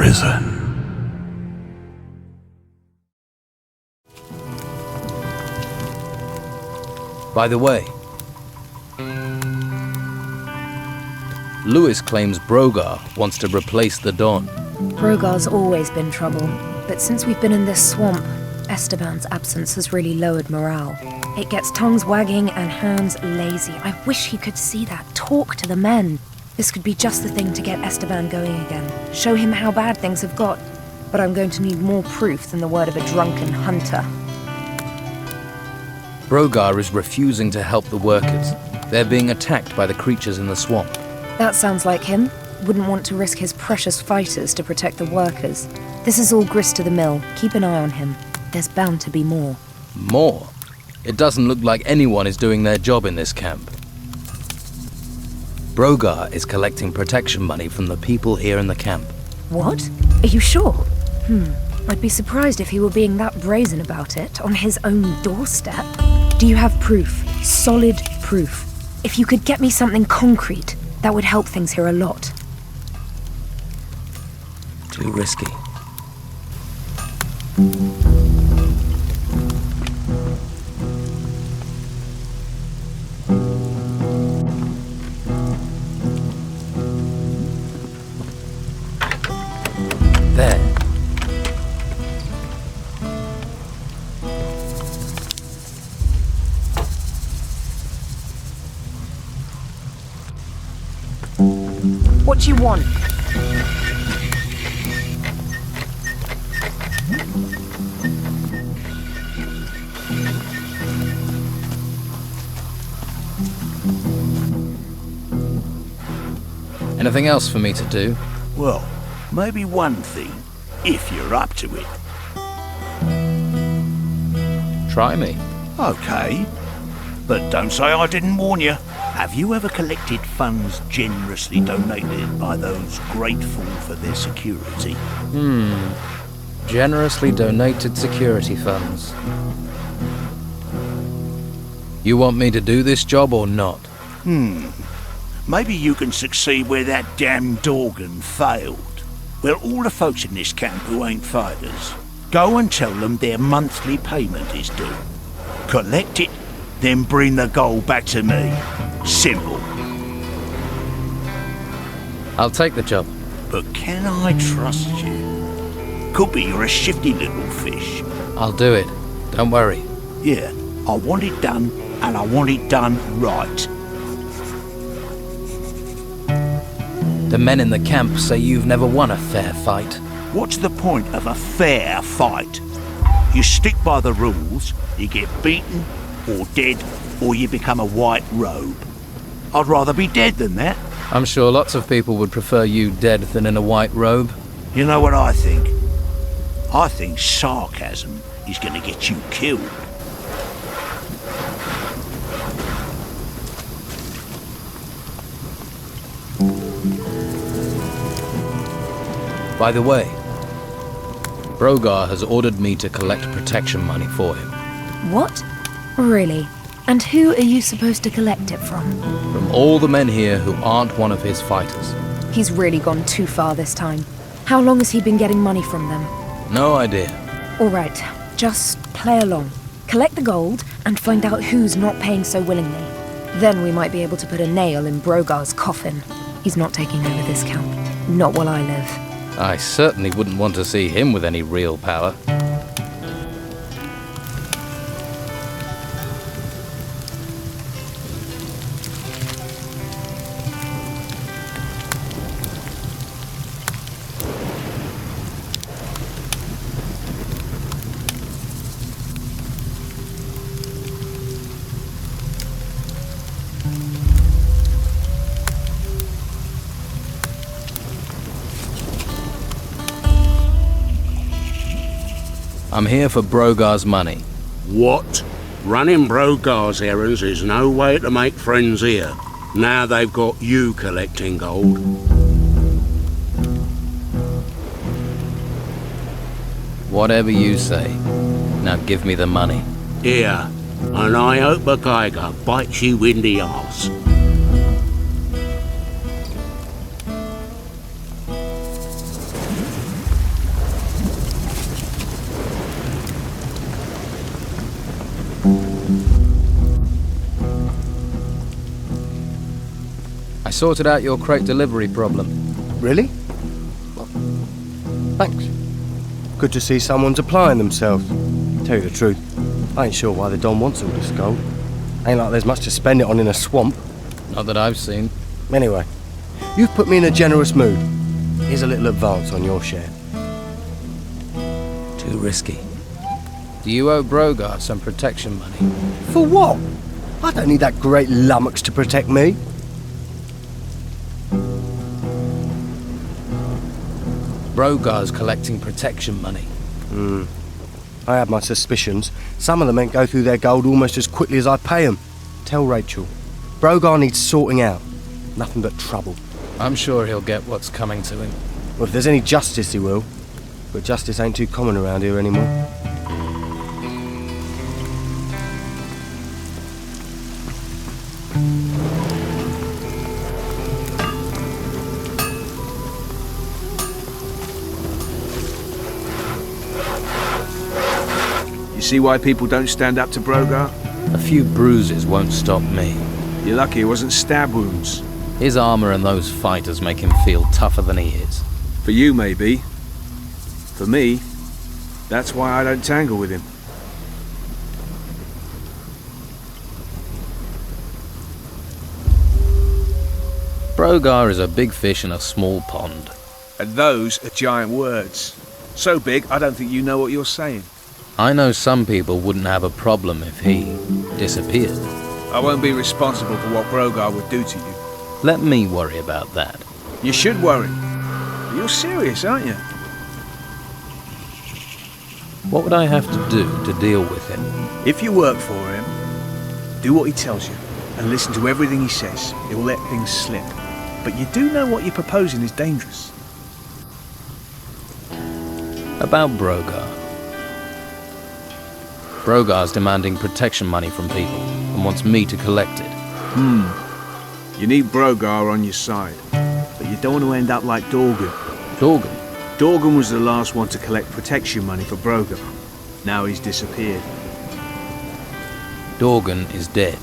prison. By the way, Lewis claims Brogar wants to replace the Don. Brogar's always been trouble, but since we've been in this swamp, Esteban's absence has really lowered morale. It gets tongues wagging and hands lazy. I wish he could see that, talk to the men. This could be just the thing to get Esteban going again. Show him how bad things have got. But I'm going to need more proof than the word of a drunken hunter. Brogar is refusing to help the workers. They're being attacked by the creatures in the swamp. That sounds like him. Wouldn't want to risk his precious fighters to protect the workers. This is all grist to the mill. Keep an eye on him. There's bound to be more. More? It doesn't look like anyone is doing their job in this camp. Brogar is collecting protection money from the people here in the camp. What? Are you sure? I'd be surprised if he were being that brazen about it on his own doorstep. Do you have proof? Solid proof? If you could get me something concrete, that would help things here a lot. Too risky. There. What do you want? Anything else for me to do? Well, maybe one thing, if you're up to it. Try me. Okay. But don't say I didn't warn you. Have you ever collected funds generously donated by those grateful for their security? Generously donated security funds. You want me to do this job or not? Maybe you can succeed where that damn Dorgan failed. Well, all the folks in this camp who ain't fighters, go and tell them their monthly payment is due. Collect it, then bring the gold back to me. Simple. I'll take the job. But can I trust you? Could be you're a shifty little fish. I'll do it. Don't worry. Yeah, I want it done, and I want it done right. The men in the camp say you've never won a fair fight. What's the point of a fair fight? You stick by the rules, you get beaten, or dead, or you become a white robe. I'd rather be dead than that. I'm sure lots of people would prefer you dead than in a white robe. You know what I think? I think sarcasm is going to get you killed. By the way, Brogar has ordered me to collect protection money for him. What? Really? And who are you supposed to collect it from? From all the men here who aren't one of his fighters. He's really gone too far this time. How long has he been getting money from them? No idea. All right, just play along. Collect the gold and find out who's not paying so willingly. Then we might be able to put a nail in Brogar's coffin. He's not taking over this camp. Not while I live. I certainly wouldn't want to see him with any real power. I'm here for Brogar's money. What? Running Brogar's errands is no way to make friends here. Now they've got you collecting gold. Whatever you say. Now give me the money. Here, and I hope a geiger bites you in the arse. sorted out your crate delivery problem. Really? Well, thanks. Good to see someone's applying themselves. Tell you the truth, I ain't sure why the Don wants all this gold. Ain't like there's much to spend it on in a swamp. Not that I've seen. Anyway, you've put me in a generous mood. Here's a little advance on your share. Too risky. Do you owe Brogar some protection money? For what? I don't need that great lummox to protect me. Brogar's collecting protection money. I have my suspicions. Some of them ain't go through their gold almost as quickly as I pay them. Tell Rachel. Brogar needs sorting out. Nothing but trouble. I'm sure he'll get what's coming to him. Well, if there's any justice, he will. But justice ain't too common around here anymore. See why people don't stand up to Brogar? A few bruises won't stop me. You're lucky it wasn't stab wounds. His armor and those fighters make him feel tougher than he is. For you, maybe. For me, that's why I don't tangle with him. Brogar is a big fish in a small pond. And those are giant words. So big, I don't think you know what you're saying. I know some people wouldn't have a problem if he disappeared. I won't be responsible for what Brogar would do to you. Let me worry about that. You should worry. You're serious, aren't you? What would I have to do to deal with him? If you work for him, do what he tells you and listen to everything he says. He'll let things slip. But you do know what you're proposing is dangerous. About Brogar. Brogar's demanding protection money from people and wants me to collect it. You need Brogar on your side, but you don't want to end up like Dorgan. Dorgan? Dorgan was the last one to collect protection money for Brogar. Now he's disappeared. Dorgan is dead.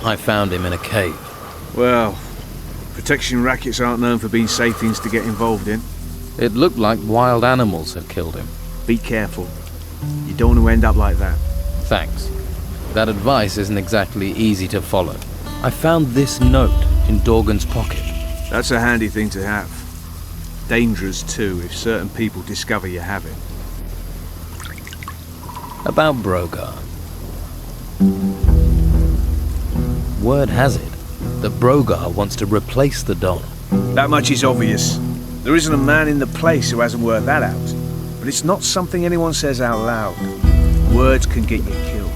I found him in a cave. Well, protection rackets aren't known for being safe things to get involved in. It looked like wild animals had killed him. Be careful. You don't want to end up like that. Thanks. That advice isn't exactly easy to follow. I found this note in Dorgan's pocket. That's a handy thing to have. Dangerous too if certain people discover you have it. About Brogar. Word has it that Brogar wants to replace the Don. That much is obvious. There isn't a man in the place who hasn't worked that out. But it's not something anyone says out loud. Words can get you killed.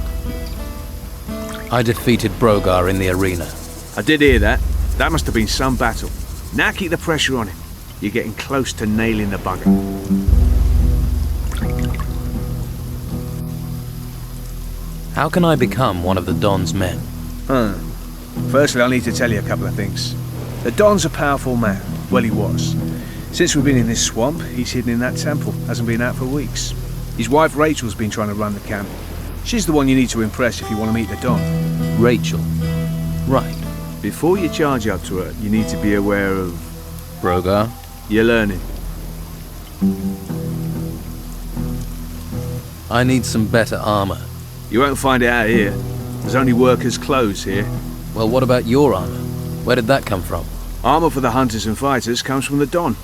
I defeated Brogar in the arena. I did hear that. That must have been some battle. Now keep the pressure on him. You're getting close to nailing the bugger. How can I become one of the Don's men? Firstly, I'll need to tell you a couple of things. The Don's a powerful man. Well, he was. Since we've been in this swamp, he's hidden in that temple. Hasn't been out for weeks. His wife Rachel's been trying to run the camp. She's the one you need to impress if you want to meet the Don. Rachel. Right. Before you charge up to her, you need to be aware of... Brogar? You're learning. I need some better armor. You won't find it out here. There's only workers' clothes here. Well, what about your armor? Where did that come from? Armor for the hunters and fighters comes from the Don.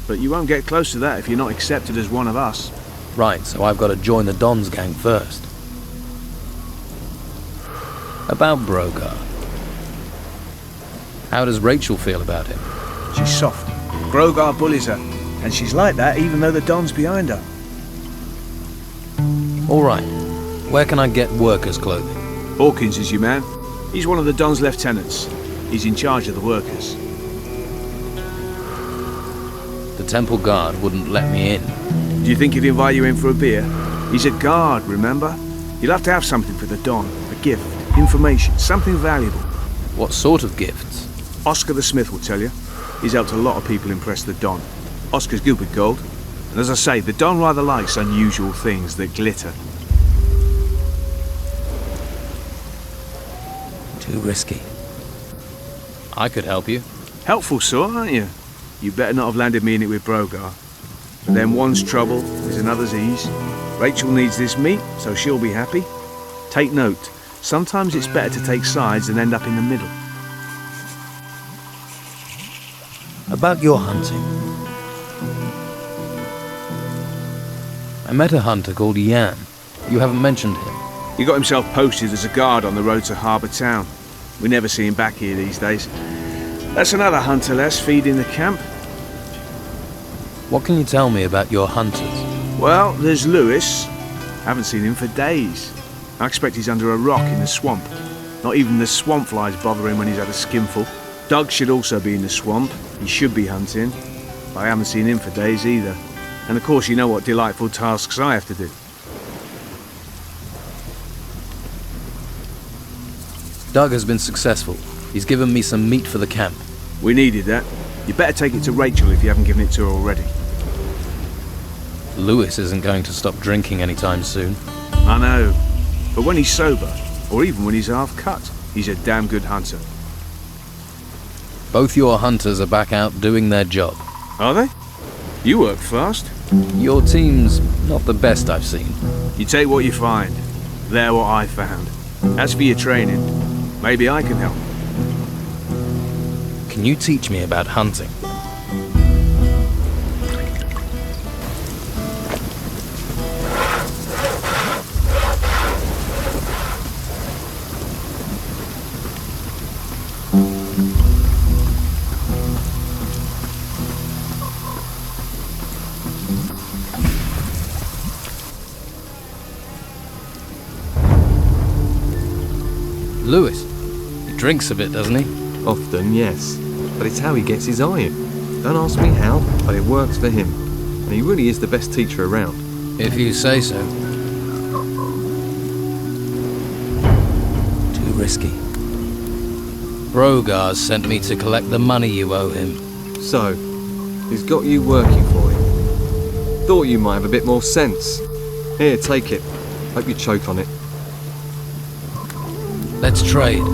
But you won't get close to that if you're not accepted as one of us. Right, so I've got to join the Don's gang first. About Brogar. How does Rachel feel about him? She's soft. Brogar bullies her. And she's like that even though the Don's behind her. All right. Where can I get workers' clothing? Hawkins is your man. He's one of the Don's lieutenants. He's in charge of the workers. The temple guard wouldn't let me in. Do you think he'd invite you in for a beer? He's a guard, remember? You'll have to have something for the Don. A gift, information, something valuable. What sort of gifts? Oscar the Smith will tell you. He's helped a lot of people impress the Don. Oscar's good with gold. And as I say, the Don rather likes unusual things that glitter. Too risky. I could help you. Helpful sort, aren't you? You better not have landed me in it with Brogar. But then one's trouble is another's ease. Rachel needs this meat, so she'll be happy. Take note, sometimes it's better to take sides than end up in the middle. About your hunting. I met a hunter called Jan. You haven't mentioned him. He got himself posted as a guard on the road to Harbour Town. We never see him back here these days. That's another hunter less feeding the camp. What can you tell me about your hunters? Well, there's Lewis. Haven't seen him for days. I expect he's under a rock in the swamp. Not even the swamp flies bother him when he's had a skinful. Doug should also be in the swamp. He should be hunting. But I haven't seen him for days either. And of course you know what delightful tasks I have to do. Doug has been successful. He's given me some meat for the camp. We needed that. You better take it to Rachel if you haven't given it to her already. Lewis isn't going to stop drinking anytime soon. I know. But when he's sober, or even when he's half cut, he's a damn good hunter. Both your hunters are back out doing their job. Are they? You work fast. Your team's not the best I've seen. You take what you find. They're what I found. As for your training, maybe I can help. Can you teach me about hunting? Lewis, he drinks a bit, doesn't he? Often, yes. But it's how he gets his iron. Don't ask me how, but it works for him. And he really is the best teacher around. If you say so. Too risky. Brogar sent me to collect the money you owe him. So, he's got you working for him. Thought you might have a bit more sense. Here, take it. Hope you choke on it. Let's trade.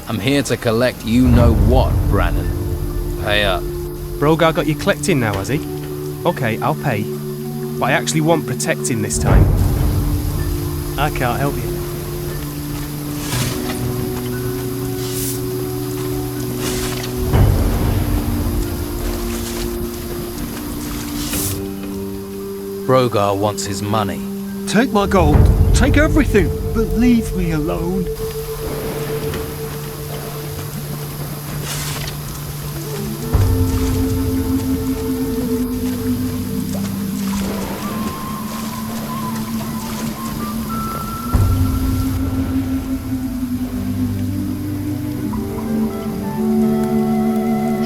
I'm here to collect you-know-what, Brannon. Pay up. Brogar got you collecting now, has he? Okay, I'll pay. But I actually want protecting this time. I can't help you. Brogar wants his money. Take my gold. Take everything. But leave me alone.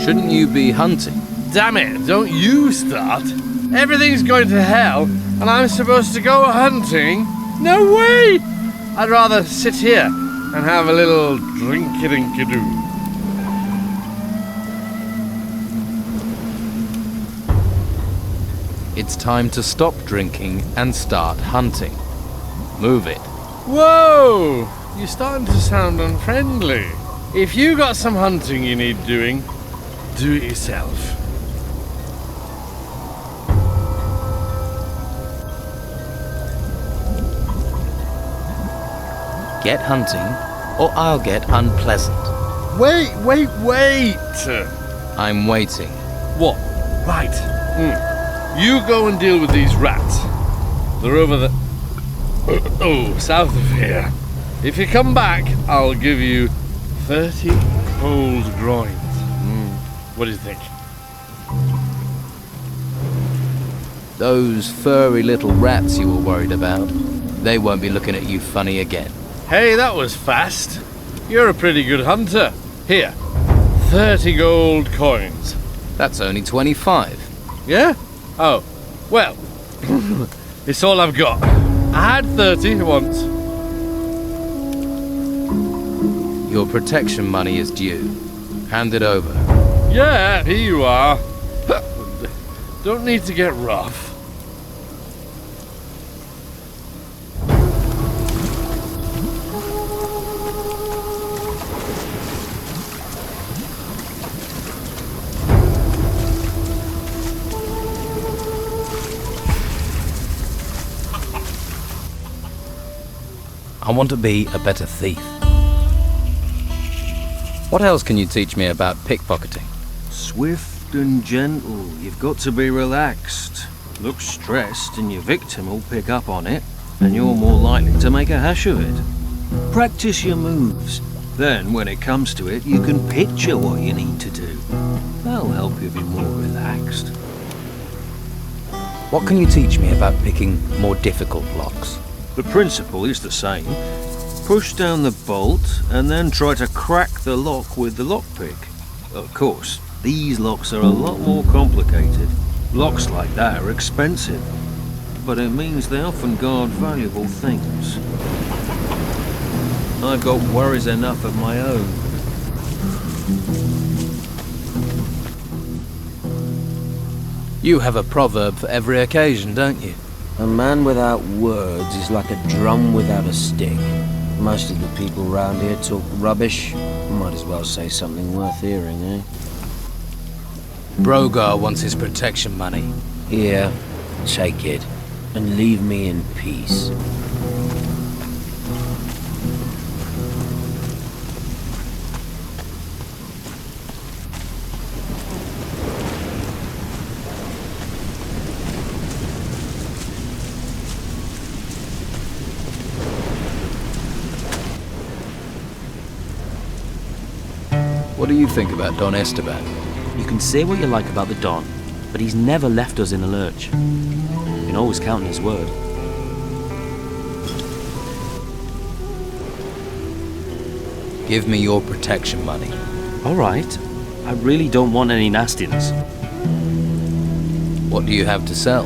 Shouldn't you be hunting? Damn it, don't you start. Everything's going to hell, and I'm supposed to go hunting? No way! I'd rather sit here and have a little drink-a-dink-a-doo. It's time to stop drinking and start hunting. Move it. Whoa! You're starting to sound unfriendly. If you got some hunting you need doing, do it yourself. Get hunting, or I'll get unpleasant. Wait! I'm waiting. What? Right. You go and deal with these rats. They're over the... south of here. If you come back, I'll give you 30 cold groins. What do you think? Those furry little rats you were worried about, they won't be looking at you funny again. Hey, that was fast. You're a pretty good hunter. Here, 30 gold coins. That's only 25. Yeah? Oh, well, it's all I've got. I had 30 once. Your protection money is due. Hand it over. Yeah, here you are. Don't need to get rough. I want to be a better thief. What else can you teach me about pickpocketing? Swift and gentle. You've got to be relaxed. Look stressed and your victim will pick up on it, and you're more likely to make a hash of it. Practice your moves. Then, when it comes to it, you can picture what you need to do. That'll help you be more relaxed. What can you teach me about picking more difficult locks? The principle is the same. Push down the bolt and then try to crack the lock with the lockpick. Of course, these locks are a lot more complicated. Locks like that are expensive, but it means they often guard valuable things. I've got worries enough of my own. You have a proverb for every occasion, don't you? A man without words is like a drum without a stick. Most of the people round here talk rubbish. Might as well say something worth hearing, eh? Brogar wants his protection money. Here, take it, and leave me in peace. What do you think about Don Esteban? You can say what you like about the Don, but he's never left us in a lurch. You can always count on his word. Give me your protection money. All right. I really don't want any nastiness. What do you have to sell?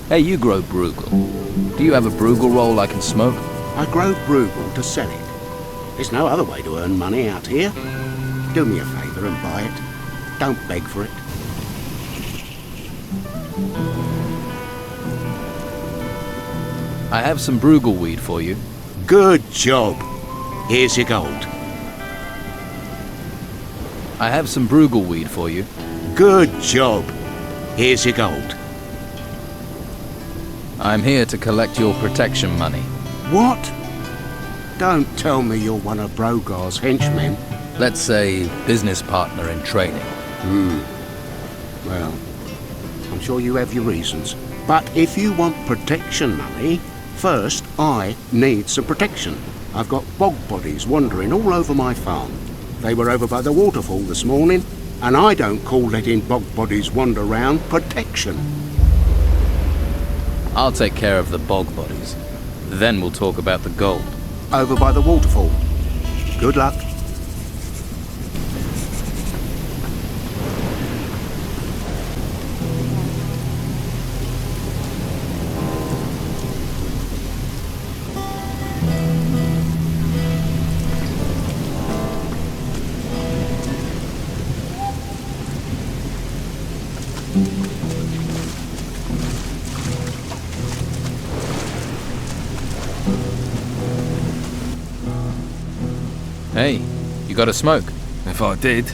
Hey, you grow Bruegel. Do you have a Bruegel roll I can smoke? I grow Bruegel to sell it. There's no other way to earn money out here. Do me a favour and buy it. Don't beg for it. I have some Bruegel weed for you. Good job. Here's your gold. I have some Bruegel weed for you. Good job. Here's your gold. I'm here to collect your protection money. What? Don't tell me you're one of Brogar's henchmen. Let's say business partner in training. Well, I'm sure you have your reasons. But if you want protection money, first I need some protection. I've got bog bodies wandering all over my farm. They were over by the waterfall this morning, and I don't call letting bog bodies wander around protection. I'll take care of the bog bodies. Then we'll talk about the gold. over by the waterfall. Good luck. Hey, you got a smoke? If I did,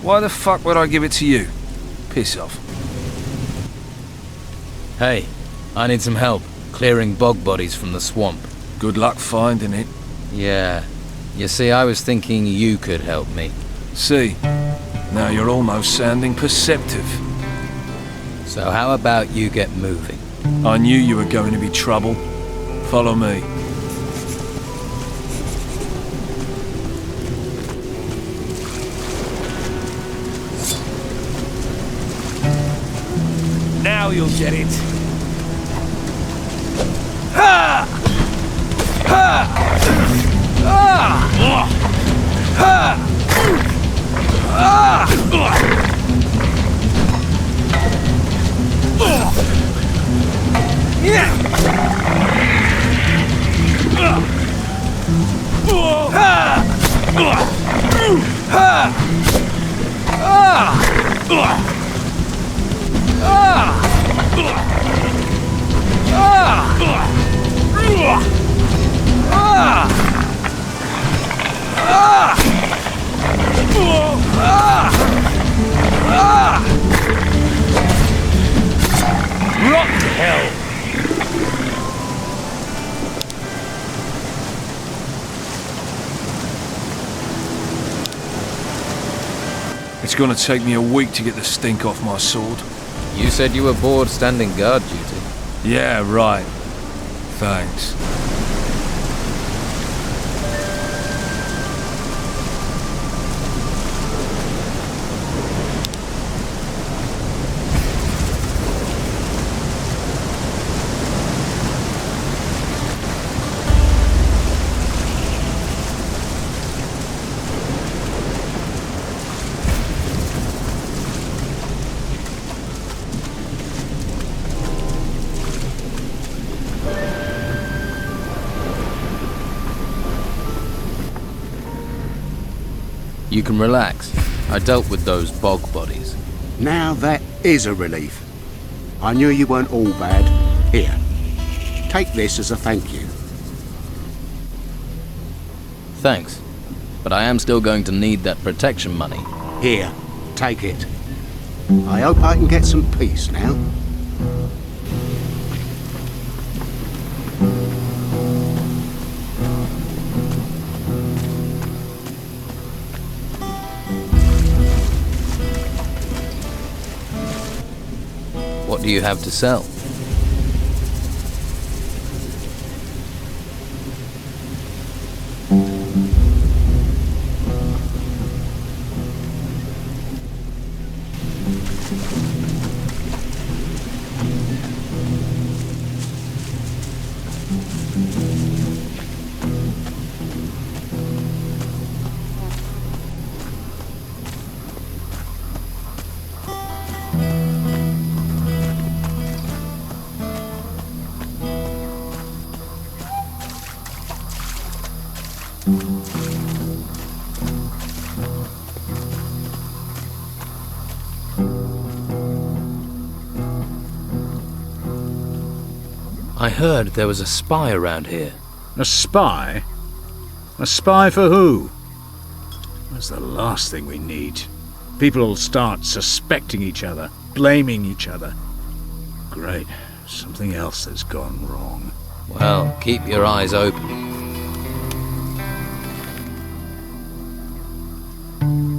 why the fuck would I give it to you? Piss off. Hey, I need some help clearing bog bodies from the swamp. Good luck finding it. Yeah. You see, I was thinking you could help me. See, now you're almost sounding perceptive. So how about you get moving? I knew you were going to be trouble. Follow me. Now you'll get it. Ha! Ha! Ah! Ha! Ah! Yeah! Ha! Ha! Ah! Rotten hell! It's gonna take me a week to get the stink off my sword. You said you were bored standing guard duty. Yeah, right. Thanks. You can relax. I dealt with those bog bodies. Now that is a relief. I knew you weren't all bad. Here, take this as a thank you. Thanks. But I am still going to need that protection money. Here, take it. I hope I can get some peace now. What do you have to sell? I heard there was a spy around here. A spy? A spy for who? That's the last thing we need. People will start suspecting each other, blaming each other. Great. Something else has gone wrong. Well, keep your eyes open.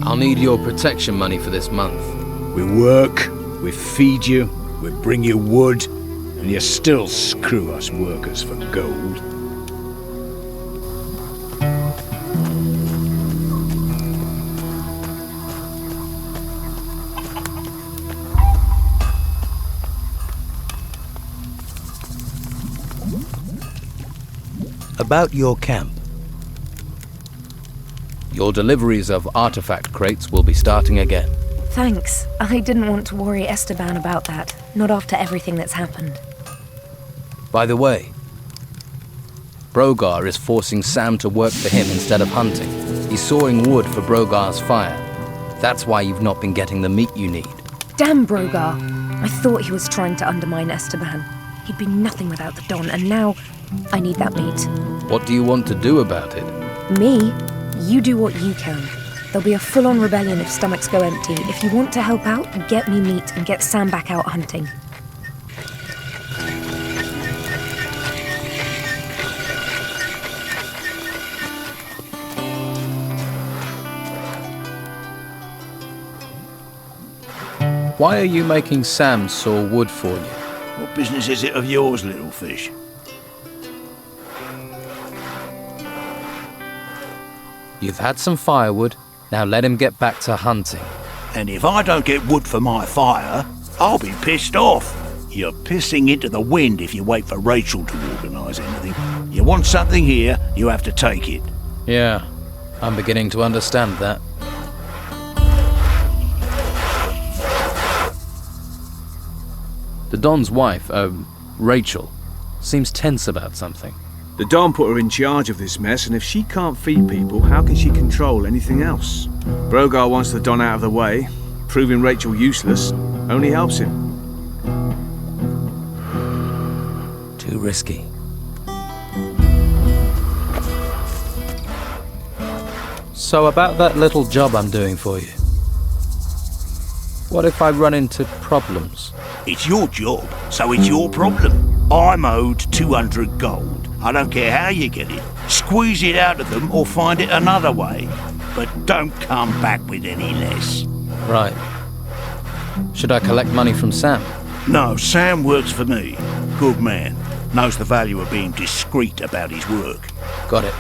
I'll need your protection money for this month. We work, we feed you, we bring you wood, and you still screw us workers for gold. About your camp. Your deliveries of artifact crates will be starting again. Thanks. I didn't want to worry Esteban about that. Not after everything that's happened. By the way, Brogar is forcing Sam to work for him instead of hunting. He's sawing wood for Brogar's fire. That's why you've not been getting the meat you need. Damn Brogar. I thought he was trying to undermine Esteban. He'd be nothing without the Don, and now I need that meat. What do you want to do about it? Me? You do what you can. There'll be a full-on rebellion if stomachs go empty. If you want to help out, get me meat and get Sam back out hunting. Why are you making Sam saw wood for you? What business is it of yours, little fish? You've had some firewood, now let him get back to hunting. And if I don't get wood for my fire, I'll be pissed off. You're pissing into the wind if you wait for Rachel to organise anything. You want something here, you have to take it. Yeah, I'm beginning to understand that. The Don's wife, Rachel, seems tense about something. The Don put her in charge of this mess, and if she can't feed people, how can she control anything else? Brogar wants the Don out of the way. Proving Rachel useless only helps him. Too risky. So about that little job I'm doing for you. What if I run into problems? It's your job, so it's your problem. I'm owed 200 gold. I don't care how you get it. Squeeze it out of them or find it another way. But don't come back with any less. Right. Should I collect money from Sam? No, Sam works for me. Good man. Knows the value of being discreet about his work. Got it.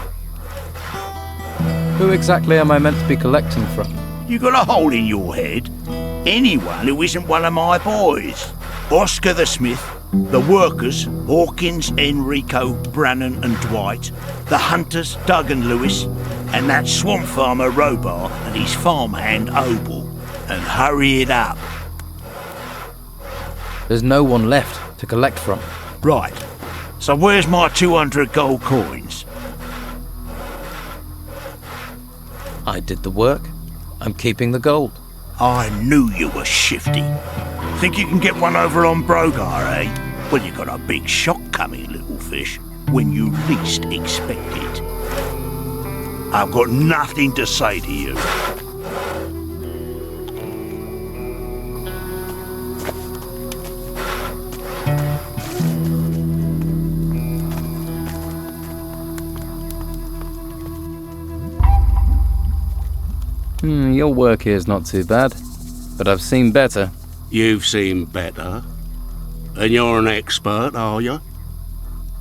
Who exactly am I meant to be collecting from? You got a hole in your head? Anyone who isn't one of my boys. Oscar the Smith, the workers, Hawkins, Enrico, Brannan and Dwight, the hunters, Doug and Lewis, and that swamp farmer Робарта and his farmhand Obel. And hurry it up. There's no one left to collect from. Right. So where's my 200 gold coins? I did the work. I'm keeping the gold. I knew you were shifty. Think you can get one over on Brogar, eh? Well, you got a big shock coming, little fish, when you least expect it. I've got nothing to say to you. Your work here's not too bad, but I've seen better. You've seen better? And you're an expert, are you?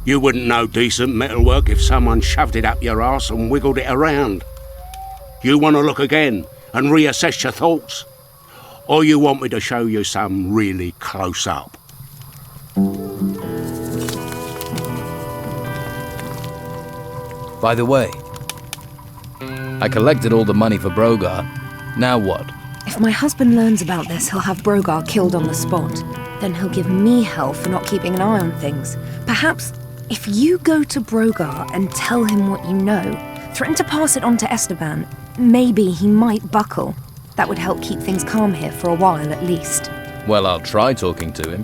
You wouldn't know decent metalwork if someone shoved it up your arse and wiggled it around. You want to look again and reassess your thoughts? Or you want me to show you some really close up? By the way, I collected all the money for Brogar. Now what? If my husband learns about this, he'll have Brogar killed on the spot. Then he'll give me hell for not keeping an eye on things. Perhaps if you go to Brogar and tell him what you know, threaten to pass it on to Esteban, maybe he might buckle. That would help keep things calm here for a while at least. Well, I'll try talking to him.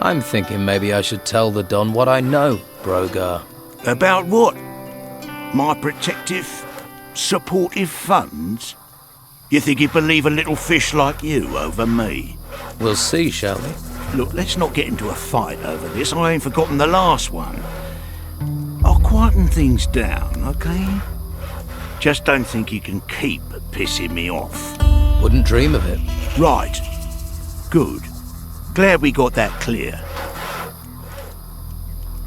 I'm thinking maybe I should tell the Don what I know, Brogar. About what? My protective, supportive funds? You think he'd believe a little fish like you over me? We'll see, shall we? Look, let's not get into a fight over this. I ain't forgotten the last one. I'll quieten things down, okay? Just don't think you can keep pissing me off. Wouldn't dream of it. Right. Good. Glad we got that clear.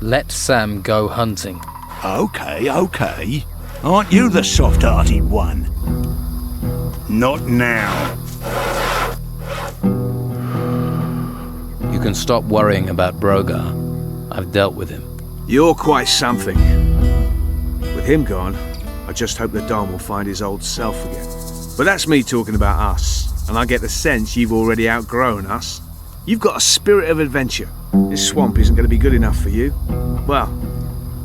Let Sam go hunting. Okay. Aren't you the soft-hearted one? Not now. You can stop worrying about Brogar. I've dealt with him. You're quite something. With him gone, I just hope the Don will find his old self again. But that's me talking about us, and I get the sense you've already outgrown us. You've got a spirit of adventure. This swamp isn't going to be good enough for you. Well,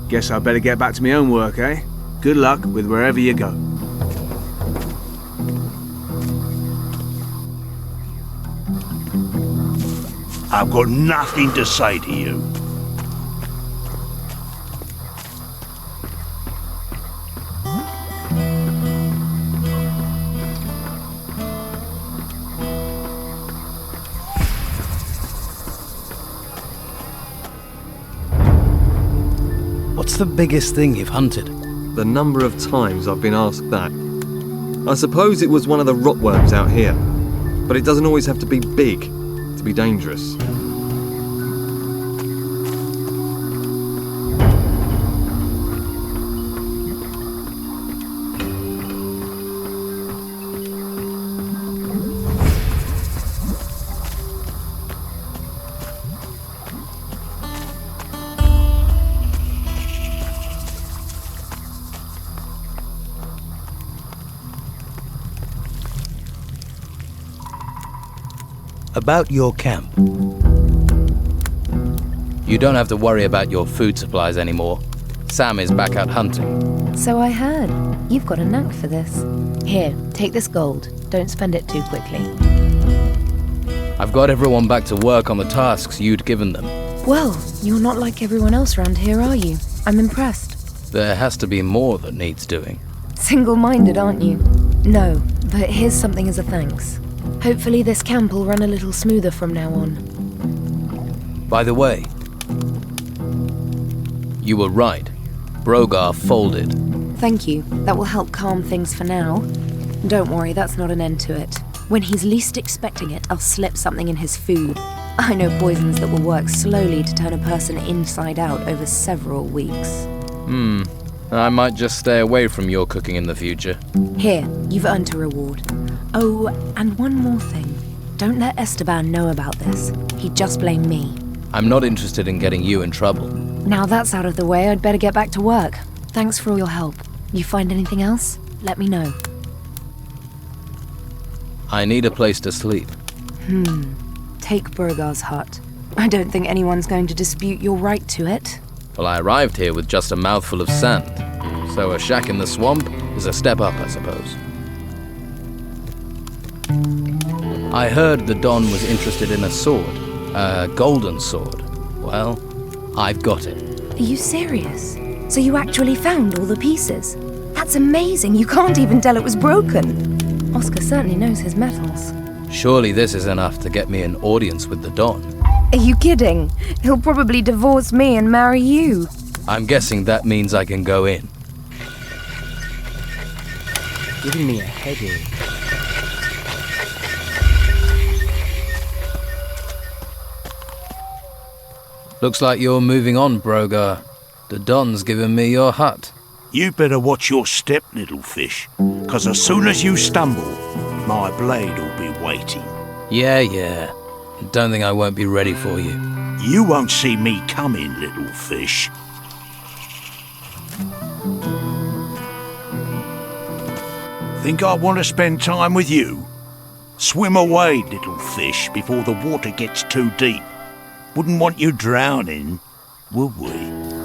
guess I better get back to my own work, eh? Good luck with wherever you go. I've got nothing to say to you. What's the biggest thing you've hunted? The number of times I've been asked that. I suppose it was one of the rotworms out here, but it doesn't always have to be big to be dangerous. About your camp. You don't have to worry about your food supplies anymore. Sam is back out hunting. So I heard. You've got a knack for this. Here, take this gold. Don't spend it too quickly. I've got everyone back to work on the tasks you'd given them. Well, you're not like everyone else around here, are you? I'm impressed. There has to be more that needs doing. Single-minded, aren't you? No, but here's something as a thanks. Hopefully this camp will run a little smoother from now on. By the way, you were right. Brogar folded. Thank you. That will help calm things for now. Don't worry, that's not an end to it. When he's least expecting it, I'll slip something in his food. I know poisons that will work slowly to turn a person inside out over several weeks. I might just stay away from your cooking in the future. Here, you've earned a reward. Oh, and one more thing. Don't let Esteban know about this. He'd just blame me. I'm not interested in getting you in trouble. Now that's out of the way, I'd better get back to work. Thanks for all your help. You find anything else? Let me know. I need a place to sleep. Take Brogar's hut. I don't think anyone's going to dispute your right to it. Well, I arrived here with just a mouthful of sand, so a shack in the swamp is a step up, I suppose. I heard the Don was interested in a sword, a golden sword. Well, I've got it. Are you serious? So you actually found all the pieces? That's amazing, you can't even tell it was broken. Oscar certainly knows his metals. Surely this is enough to get me an audience with the Don. Are you kidding? He'll probably divorce me and marry you. I'm guessing that means I can go in. Giving me a headache. Looks like you're moving on, Brogar. The Don's given me your hut. You better watch your step, little fish, 'cause as soon as you stumble, my blade will be waiting. Yeah. Don't think I won't be ready for you. You won't see me coming, little fish. Think I want to spend time with you? Swim away, little fish, before the water gets too deep. Wouldn't want you drowning, would we?